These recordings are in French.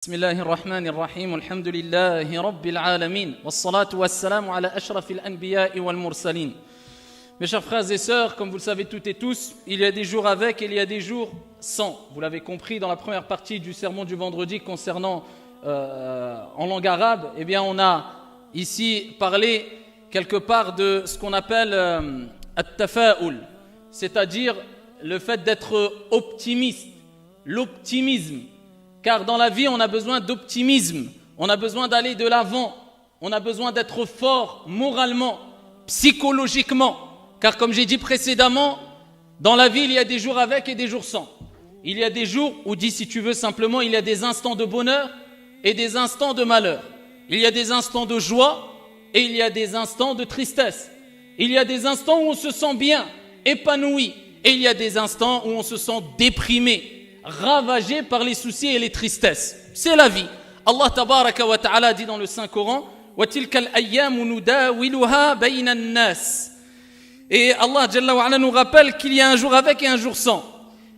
بسم الله الرحمن الرحيم والحمد لله رب العالمين والصلاة والسلام على أشرف الأنبياء والمرسلين. Mes chers frères et sœurs, comme vous le savez toutes et tous, il y a des jours avec et il y a des jours sans. Vous l'avez compris dans la première partie du sermon du vendredi concernant en langue arabe, eh bien on a ici parlé quelque part de ce qu'on appelle at-tafa'ul, c'est-à-dire le fait d'être optimiste, l'optimisme. Car dans la vie, on a besoin d'optimisme, on a besoin d'aller de l'avant, on a besoin d'être fort moralement, psychologiquement. Car comme j'ai dit précédemment, dans la vie, il y a des jours avec et des jours sans. Il y a des jours, ou dis si tu veux simplement, il y a des instants de bonheur et des instants de malheur. Il y a des instants de joie et il y a des instants de tristesse. Il y a des instants où on se sent bien, épanoui, et il y a des instants où on se sent déprimé, ravagé par les soucis et les tristesses. C'est la vie. Allah tabaraka wa ta'ala dit dans le Saint-Coran وَتِلْكَ الْأَيَّامُ نُدَاوِلُهَا بَيْنَ النَّاسِ. Et Allah Jalla wa ala nous rappelle qu'il y a un jour avec et un jour sans.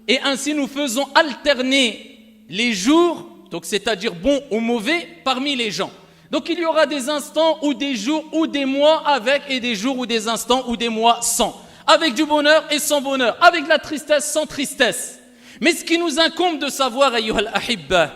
Et ainsi nous faisons alterner les jours, donc c'est-à-dire bons ou mauvais, parmi les gens. Donc il y aura des instants ou des jours ou des mois avec et des jours ou des instants ou des mois sans. Avec du bonheur et sans bonheur. Avec de la tristesse sans tristesse. Mais ce qui nous incombe de savoir, ayyuhal ahibba,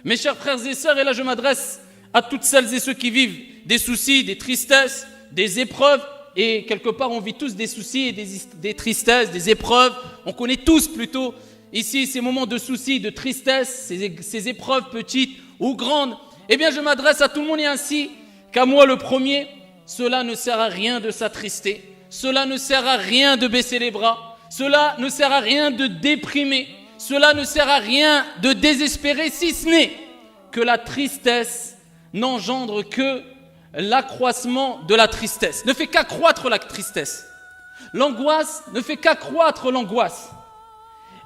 mes chers frères et sœurs, et là je m'adresse à toutes celles et ceux qui vivent des soucis, des tristesses, des épreuves, et quelque part on vit tous des soucis et des tristesses, des épreuves, on connaît tous plutôt ici ces moments de soucis, de tristesse, ces épreuves petites ou grandes. Eh bien je m'adresse à tout le monde et ainsi qu'à moi le premier, cela ne sert à rien de s'attrister, cela ne sert à rien de baisser les bras, cela ne sert à rien de déprimer, cela ne sert à rien de désespérer, si ce n'est que la tristesse n'engendre que l'accroissement de la tristesse, ne fait qu'accroître la tristesse. L'angoisse ne fait qu'accroître l'angoisse.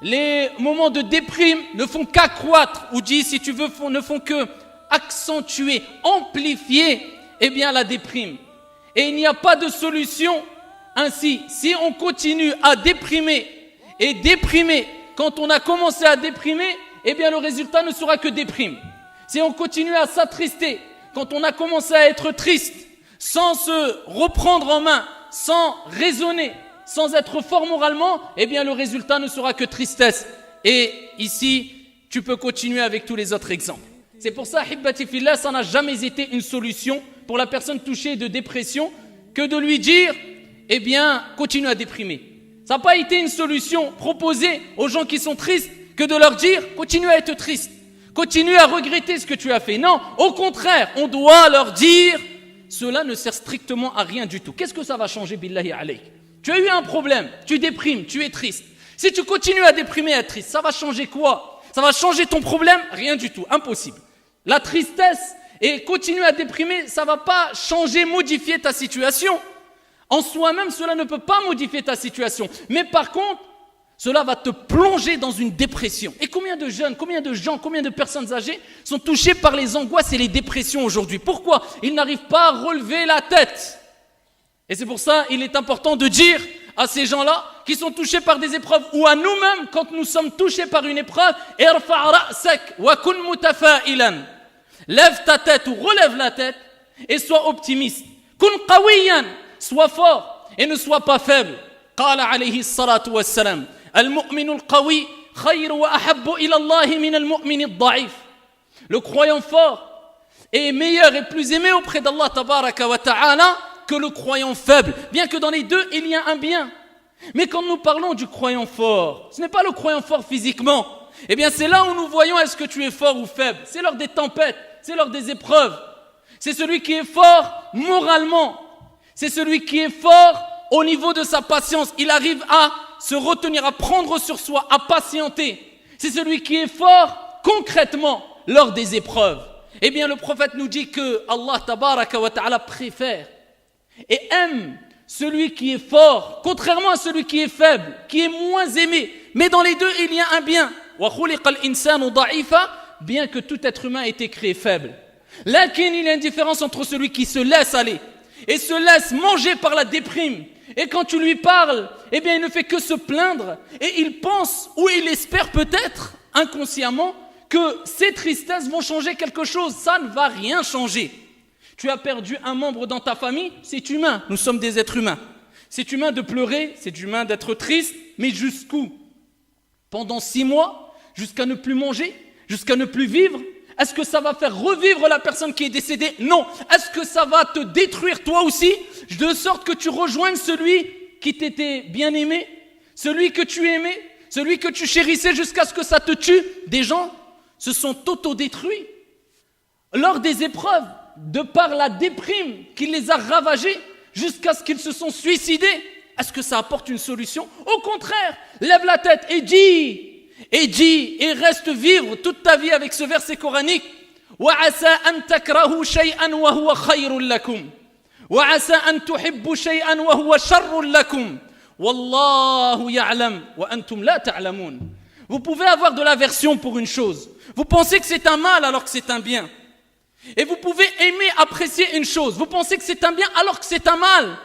Les moments de déprime ne font qu'accroître, ou dis si tu veux, ne font que accentuer, amplifier, eh bien la déprime. Et il n'y a pas de solution ainsi. Si on continue à déprimer et déprimer, quand on a commencé à déprimer, eh bien le résultat ne sera que déprime. Si on continue à s'attrister, quand on a commencé à être triste, sans se reprendre en main, sans raisonner, sans être fort moralement, eh bien le résultat ne sera que tristesse. Et ici, tu peux continuer avec tous les autres exemples. C'est pour ça, Hibbati Fillah, ça n'a jamais été une solution pour la personne touchée de dépression que de lui dire, eh bien, continue à déprimer. Ça n'a pas été une solution proposée aux gens qui sont tristes que de leur dire, continue à être triste. Continue à regretter ce que tu as fait. Non, au contraire, on doit leur dire, cela ne sert strictement à rien du tout. Qu'est-ce que ça va changer, billahi alayk? Tu as eu un problème, tu déprimes, tu es triste. Si tu continues à déprimer et à être triste, ça va changer quoi? Ça va changer ton problème? Rien du tout, impossible. La tristesse et continuer à déprimer, ça ne va pas changer, modifier ta situation. En soi-même, cela ne peut pas modifier ta situation. Mais par contre, cela va te plonger dans une dépression. Et combien de jeunes, combien de gens, combien de personnes âgées sont touchées par les angoisses et les dépressions aujourd'hui? Pourquoi? Ils n'arrivent pas à relever la tête. Et c'est pour ça qu'il est important de dire à ces gens-là qui sont touchés par des épreuves ou à nous-mêmes, quand nous sommes touchés par une épreuve, irfa' ra'sak wa kun mutafa'ilan. Lève ta tête ou relève la tête et sois optimiste. Kun qawiyan. Sois fort et ne sois pas faible. قال عليه الصلاة والسلام المؤمن القوي خير وأحب إلى الله من المؤمن الضعيف. Le croyant fort est meilleur et plus aimé auprès d'Allah tabaraka wa ta'ala que le croyant faible. Bien que dans les deux il y a un bien. Mais quand nous parlons du croyant fort, ce n'est pas le croyant fort physiquement. Eh bien c'est là où nous voyons est-ce que tu es fort ou faible. C'est lors des tempêtes, c'est lors des épreuves. C'est celui qui est fort moralement. C'est celui qui est fort au niveau de sa patience. Il arrive à se retenir, à prendre sur soi, à patienter. C'est celui qui est fort concrètement lors des épreuves. Eh bien, le prophète nous dit que Allah tabaraka wa ta'ala préfère et aime celui qui est fort, contrairement à celui qui est faible, qui est moins aimé. Mais dans les deux, il y a un bien. Wa khuliqal insanu da'ifa, bien que tout être humain ait été créé faible. Lakin, il y a une différence entre celui qui se laisse aller et se laisse manger par la déprime. Et quand tu lui parles, eh bien il ne fait que se plaindre. Et il pense, ou il espère peut-être, inconsciemment, que ces tristesses vont changer quelque chose. Ça ne va rien changer. Tu as perdu un membre dans ta famille, c'est humain, nous sommes des êtres humains. C'est humain de pleurer, c'est humain d'être triste, mais jusqu'où? Pendant 6 mois, jusqu'à ne plus manger, jusqu'à ne plus vivre? Est-ce que ça va faire revivre la personne qui est décédée? Non. Est-ce que ça va te détruire toi aussi, de sorte que tu rejoignes celui qui t'était bien aimé, celui que tu aimais, celui que tu chérissais jusqu'à ce que ça te tue? Des gens se sont autodétruits lors des épreuves, de par la déprime qui les a ravagés, jusqu'à ce qu'ils se sont suicidés. Est-ce que ça apporte une solution? Au contraire, lève la tête et dis et reste vivre toute ta vie avec ce verset coranique. وَعَسَىٰ أَن تَكْرَهُوا شَيْئًا وَهُوَ خَيْرٌ لَكُمْ وَعَسَىٰ أَن تُحِبُّوا شَيْئًا وَهُوَ شَرٌ لَكُمْ وَاللَّهُ يَعْلَمُ وَأَنْتُمْ لَا تَعْلَمُونَ. Vous pouvez avoir de l'aversion pour une chose. Vous pensez que c'est un mal alors que c'est un bien. Et vous pouvez aimer, apprécier une chose. Vous pensez que c'est un bien alors que c'est un mal.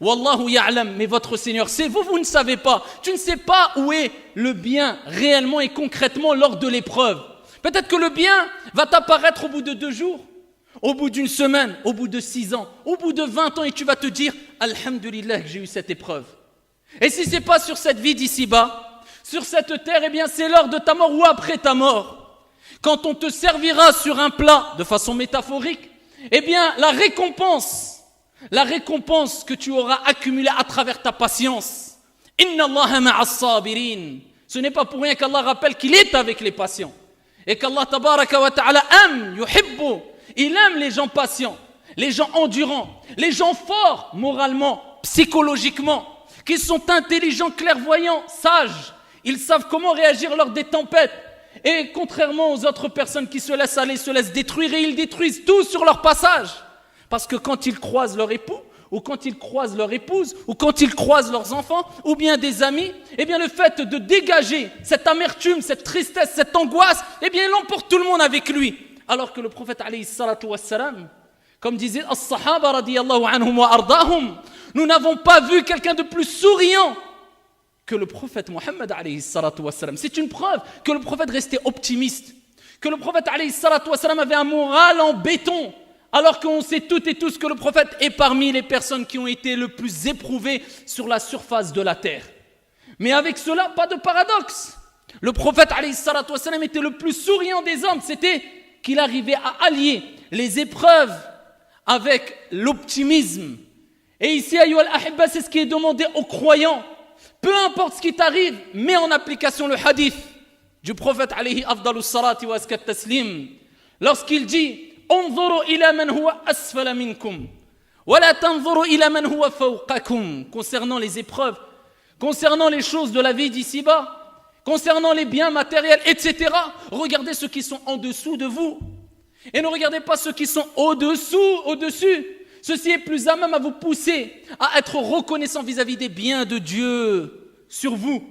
Wallahu ya'lam, mais votre Seigneur sait. Vous ne savez pas. Tu ne sais pas où est le bien réellement et concrètement lors de l'épreuve. Peut-être que le bien va t'apparaître au bout de 2 jours, au bout d'une semaine, au bout de 6 ans, au bout de 20 ans, et tu vas te dire Alhamdulillah que j'ai eu cette épreuve. Et si ce n'est pas sur cette vie d'ici-bas, sur cette terre, eh bien c'est lors de ta mort ou après ta mort. Quand on te servira sur un plat, de façon métaphorique, eh bien la récompense que tu auras accumulée à travers ta patience. Inna Allaha ma'as sabirin. Ce n'est pas pour rien qu'Allah rappelle qu'il est avec les patients. Et qu'Allah tabaraka wa ta'ala aime, yuhibbu. Il aime les gens patients, les gens endurants, les gens forts moralement, psychologiquement, qui sont intelligents, clairvoyants, sages. Ils savent comment réagir lors des tempêtes. Et contrairement aux autres personnes qui se laissent aller, se laissent détruire, et ils détruisent tout sur leur passage. Parce que quand ils croisent leur époux, ou quand ils croisent leur épouse, ou quand ils croisent leurs enfants, ou bien des amis, eh bien le fait de dégager cette amertume, cette tristesse, cette angoisse, eh bien il emporte tout le monde avec lui. Alors que le prophète alayhi salatu wassalam, comme disait as-sahaba radiyallahu anhum wa ardahum, nous n'avons pas vu quelqu'un de plus souriant que le prophète Mohammed alayhi salatu wassalam. C'est une preuve que le prophète restait optimiste, que le prophète alayhi salatu wassalam avait un moral en béton, alors qu'on sait toutes et tous que le prophète est parmi les personnes qui ont été le plus éprouvées sur la surface de la terre. Mais avec cela, pas de paradoxe. Le prophète alayhi salatu wassalam était le plus souriant des hommes. C'était qu'il arrivait à allier les épreuves avec l'optimisme. Et ici, ayyuha al-ahibba, c'est ce qui est demandé aux croyants. Peu importe ce qui t'arrive, mets en application le hadith du prophète alayhi afdalus salati wa askat taslim. Lorsqu'il dit انظروا إلى من هو أسفل منكم ولا تنظروا إلى من هو فوقكم. Concernant les épreuves, concernant les choses de la vie d'ici-bas, concernant les biens matériels, etc. Regardez ceux qui sont en dessous de vous et ne regardez pas ceux qui sont au-dessus. Ceci est plus à même à vous pousser à être reconnaissant vis-à-vis des biens de Dieu sur vous.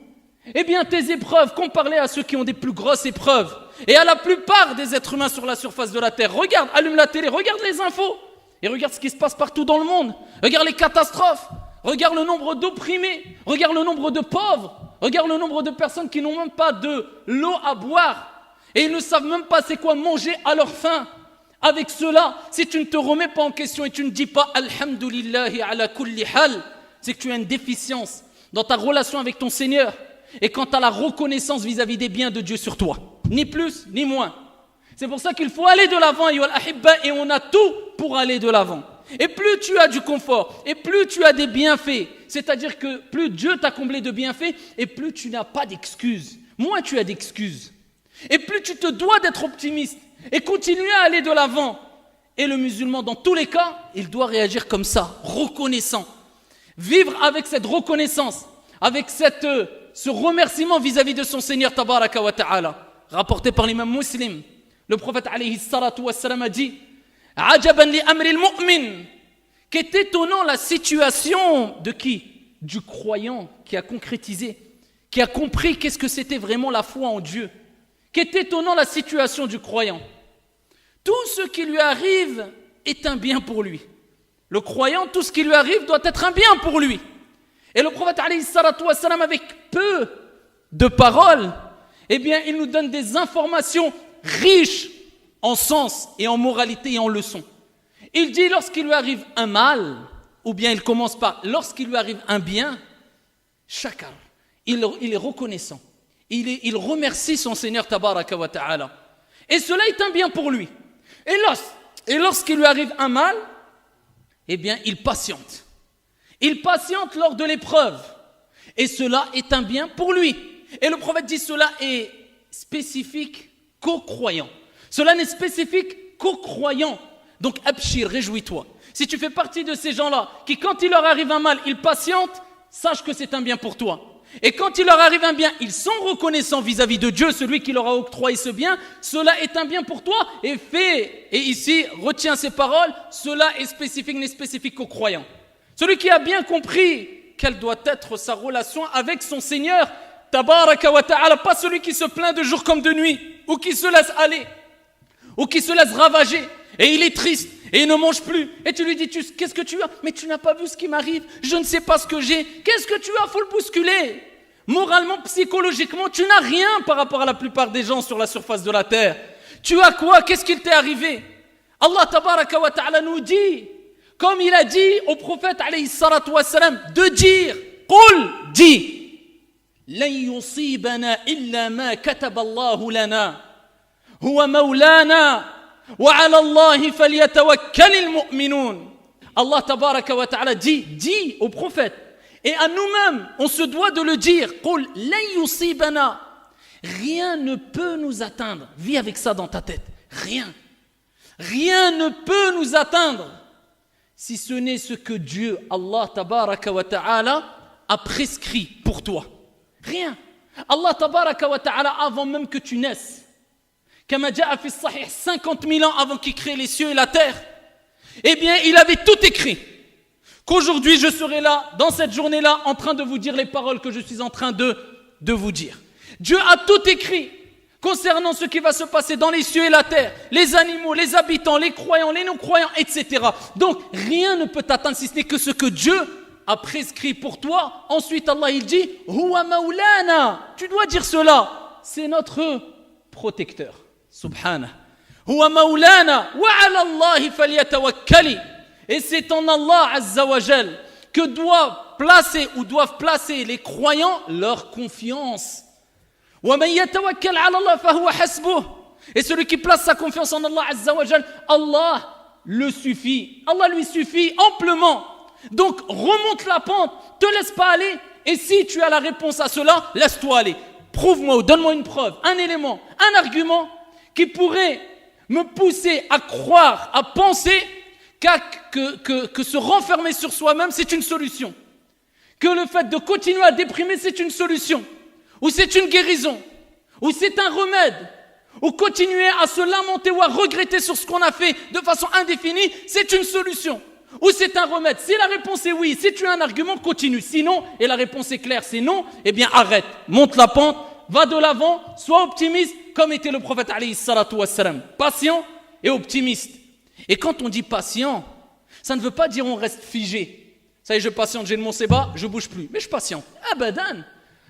Eh bien, tes épreuves, comparez à ceux qui ont des plus grosses épreuves et à la plupart des êtres humains sur la surface de la terre. Regarde, allume la télé, regarde les infos et regarde ce qui se passe partout dans le monde. Regarde les catastrophes, regarde le nombre d'opprimés, regarde le nombre de pauvres, regarde le nombre de personnes qui n'ont même pas de l'eau à boire et ils ne savent même pas c'est quoi manger à leur faim. Avec cela, si tu ne te remets pas en question et tu ne dis pas Alhamdulillahi ala kulli hal, c'est que tu as une déficience dans ta relation avec ton Seigneur et quant à la reconnaissance vis-à-vis des biens de Dieu sur toi. Ni plus, ni moins. C'est pour ça qu'il faut aller de l'avant, et on a tout pour aller de l'avant. Et plus tu as du confort, et plus tu as des bienfaits, c'est-à-dire que plus Dieu t'a comblé de bienfaits, et plus tu n'as pas d'excuses. Moins tu as d'excuses. Et plus tu te dois d'être optimiste, et continuer à aller de l'avant. Et le musulman, dans tous les cas, il doit réagir comme ça, reconnaissant. Vivre avec cette reconnaissance, avec ce remerciement vis-à-vis de son Seigneur tabaraka wa ta'ala. Rapporté par l'imam Muslim, le prophète alayhi salatu wassalam a dit Ajaban li amri al-mu'min. Qu'est étonnant la situation de qui? Du croyant qui a concrétisé, qui a compris qu'est-ce que c'était vraiment la foi en Dieu. Qu'est étonnant la situation du croyant. Tout ce qui lui arrive est un bien pour lui. Le croyant, tout ce qui lui arrive doit être un bien pour lui. Et le prophète alayhi salatu wassalam, avec peu de paroles, eh bien, il nous donne des informations riches en sens et en moralité et en leçons. Il dit lorsqu'il lui arrive un mal, ou bien il commence par lorsqu'il lui arrive un bien, shakar, il est reconnaissant. Il remercie son Seigneur Tabaraka wa Ta'ala. Et cela est un bien pour lui. Et lorsqu'il lui arrive un mal, eh bien, il patiente. Il patiente lors de l'épreuve. Et cela est un bien pour lui. Et le prophète dit cela est spécifique qu'aux croyants. Cela n'est spécifique qu'aux croyants. Donc, abshir, réjouis-toi. Si tu fais partie de ces gens-là qui, quand il leur arrive un mal, ils patientent, sache que c'est un bien pour toi. Et quand il leur arrive un bien, ils sont reconnaissants vis-à-vis de Dieu, celui qui leur a octroyé ce bien, cela est un bien pour toi et ici, retiens ces paroles, cela est spécifique, n'est spécifique qu'aux croyants. Celui qui a bien compris quelle doit être sa relation avec son Seigneur, Tabaraka wa Ta'ala, pas celui qui se plaint de jour comme de nuit, ou qui se laisse aller, ou qui se laisse ravager, et il est triste, et il ne mange plus, et tu lui dis, qu'est-ce que tu as? Mais tu n'as pas vu ce qui m'arrive, je ne sais pas ce que j'ai, qu'est-ce que tu as? Faut le bousculer. Moralement, psychologiquement, tu n'as rien par rapport à la plupart des gens sur la surface de la terre. Tu as quoi? Qu'est-ce qu'il t'est arrivé? Allah Tabaraka wa Ta'ala nous dit, comme il a dit au prophète alayhi salatu wassalam, de dire, Qul, dis, لن يصيبنا إلا ما كتب الله لنا هو مولانا وعلى الله فليتوكل المؤمنون. Allah Tabaraka wa Ta'ala dit au prophète et à nous-mêmes, on se doit de le dire. قل لن يصيبنا, rien ne peut nous atteindre. Vis avec ça dans ta tête. Rien ne peut nous atteindre si ce n'est ce que Dieu, Allah Tabaraka wa Ta'ala, a prescrit pour toi. Rien. Allah Tabaraka wa Ta'ala, avant même que tu naisses, Kama ja'a fi sahih, 50 000 ans avant qu'il crée les cieux et la terre, eh bien, il avait tout écrit. Qu'aujourd'hui, je serai là, dans cette journée-là, en train de vous dire les paroles que je suis en train de vous dire. Dieu a tout écrit concernant ce qui va se passer dans les cieux et la terre, les animaux, les habitants, les croyants, les non-croyants, etc. Donc, rien ne peut t'atteindre si ce n'est que ce que Dieu a prescrit pour toi. Ensuite, Allah, il dit, Huwa maulana. Tu dois dire cela. C'est notre protecteur. Subhanah. Huwa maulana. Wa ala Allahi falyatawakkali. Et c'est en Allah, Azza wa Jal, que doivent placer les croyants leur confiance. Wa man yatawakkal ala Allah fahuwa hasbuh. Et celui qui place sa confiance en Allah, Azza wa Jal, Allah le suffit. Allah lui suffit amplement. Donc, remonte la pente, te laisse pas aller, et si tu as la réponse à cela, laisse-toi aller. Prouve-moi ou donne-moi une preuve, un élément, un argument qui pourrait me pousser à croire, à penser que se renfermer sur soi-même, c'est une solution. Que le fait de continuer à déprimer, c'est une solution. Ou c'est une guérison. Ou c'est un remède. Ou continuer à se lamenter ou à regretter sur ce qu'on a fait de façon indéfinie, c'est une solution. Ou c'est un remède. Si la réponse est oui, si tu as un argument, continue. Sinon, et la réponse est claire, c'est non, eh bien arrête. Monte la pente, va de l'avant, sois optimiste, comme était le prophète alayhi salatu wassalam. Patient et optimiste. Et quand on dit patient, ça ne veut pas dire on reste figé. Ça y est, je patiente, j'ai le Monseba, je bouge plus. Mais je patiente. Abadan.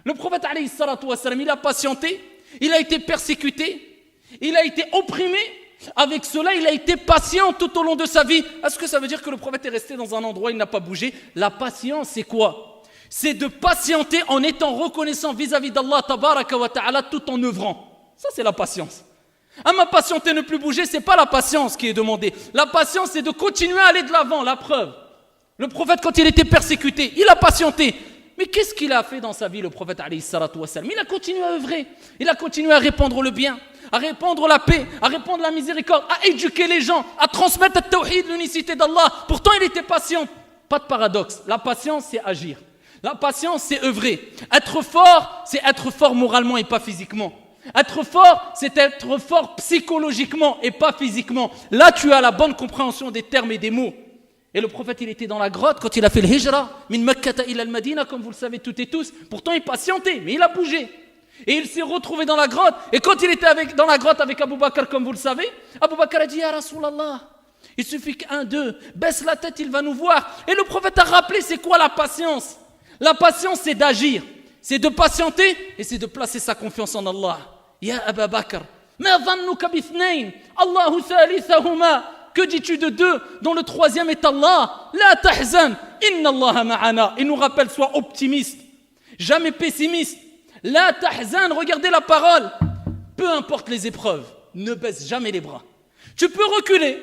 Le prophète alayhi salatu wassalam, il a patienté, il a été persécuté, il a été opprimé. Avec cela, il a été patient tout au long de sa vie. Est-ce que ça veut dire que le prophète est resté dans un endroit, il n'a pas bougé? La patience, c'est quoi? C'est de patienter en étant reconnaissant vis-à-vis d'Allah Tabaraka wa Ta'ala tout en œuvrant. Ça, c'est la patience. Ma patienter, ne plus bouger, c'est pas la patience qui est demandée. La patience, c'est de continuer à aller de l'avant. La preuve. Le prophète, quand il était persécuté, il a patienté. Mais qu'est-ce qu'il a fait dans sa vie, le prophète alayhi salatu wassalam? Il a continué à œuvrer. Il a continué à répandre le bien, à répandre la paix, à répandre la miséricorde, à éduquer les gens, à transmettre le tawhid, l'unicité d'Allah. Pourtant, il était patient. Pas de paradoxe. La patience, c'est agir. La patience, c'est œuvrer. Être fort, c'est être fort moralement et pas physiquement. Être fort, c'est être fort psychologiquement et pas physiquement. Là, tu as la bonne compréhension des termes et des mots. Et le prophète, il était dans la grotte quand il a fait le hijra, min Makkata ila al-Madina, comme vous le savez toutes et tous. Pourtant, il patientait, mais il a bougé. Et il s'est retrouvé dans la grotte. Et quand il était dans la grotte avec Abu Bakr, comme vous le savez, Abu Bakr a dit, Ya Rasulallah, il suffit qu'un d'eux baisse la tête, il va nous voir. Et le prophète a rappelé, c'est quoi la patience? La patience, c'est d'agir. c'est de patienter et c'est de placer sa confiance en Allah. Ya Aba Bakr, ma dhannuka bithnayn, Allahu thalithahuma. Que dis-tu de deux dont le troisième est Allah? La tahzan, inna Allah ma'ana. Il nous rappelle, sois optimiste, jamais pessimiste. La tahzan, regardez la parole. Peu importe les épreuves, ne baisse jamais les bras. Tu peux reculer,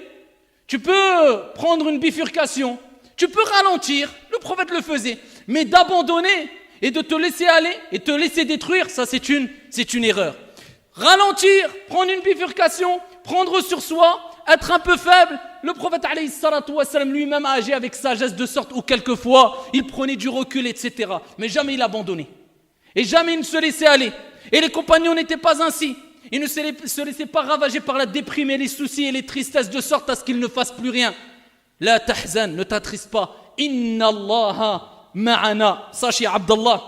tu peux prendre une bifurcation, tu peux ralentir, le prophète le faisait. Mais d'abandonner et de te laisser aller et te laisser détruire, ça c'est une erreur. Ralentir, prendre une bifurcation, prendre sur soi, être un peu faible. Le prophète alayhi salatu wassalam lui-même a agi avec sagesse de sorte où quelquefois il prenait du recul, etc. Mais jamais il abandonnait. Et jamais il ne se laissait aller. Et les compagnons n'étaient pas ainsi. Ils ne se laissaient pas ravager par la déprime et les soucis et les tristesses de sorte à ce qu'ils ne fassent plus rien. La tahzan, ne t'attriste pas. Inna Allaha ma'ana. Sachez Abdallah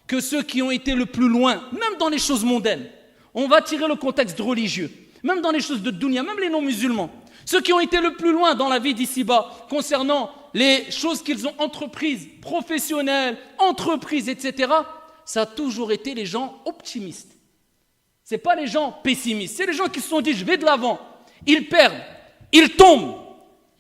que ceux qui ont été le plus loin, même dans les choses mondaines, on va tirer le contexte religieux, même dans les choses de dunya, même les non-musulmans, ceux qui ont été le plus loin dans la vie d'ici-bas, concernant les choses qu'ils ont entreprises, professionnelles, entreprises, etc., ça a toujours été les gens optimistes. Ce n'est pas les gens pessimistes, c'est les gens qui se sont dit, je vais de l'avant. Ils perdent, ils tombent,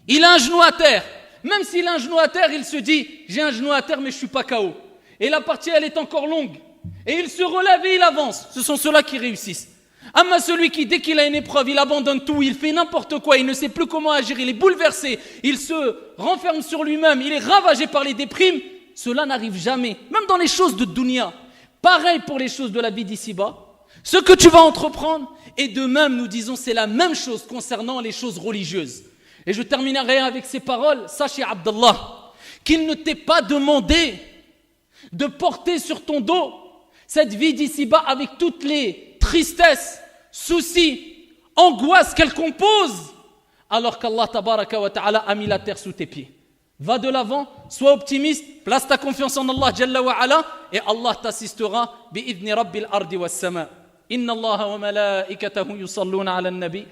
il a un genou à terre. Même s'il a un genou à terre, il se dit, j'ai un genou à terre, mais je ne suis pas KO. Et la partie, elle est encore longue. Et il se relève et il avance. Ce sont ceux-là qui réussissent. Amma celui qui, dès qu'il a une épreuve, il abandonne tout, il fait n'importe quoi, il ne sait plus comment agir, il est bouleversé, il se renferme sur lui-même, il est ravagé par les déprimes, cela n'arrive jamais, même dans les choses de dunya. Pareil pour les choses de la vie d'ici-bas, ce que tu vas entreprendre, et de même, nous disons, c'est la même chose concernant les choses religieuses. Et je terminerai avec ces paroles, sachez Abdallah, qu'il ne t'est pas demandé de porter sur ton dos cette vie d'ici-bas avec toutes les tristesses, soucis, angoisses qu'elle compose, alors qu'Allah tabaraka wa ta'ala a mis la terre sous tes pieds. Va de l'avant, sois optimiste, place ta confiance en Allah jalla wa ala, et Allah t'assistera bi'idhni rabbil ardi was sama. Inna Allah wa malaikatahu yusalluna ala nabi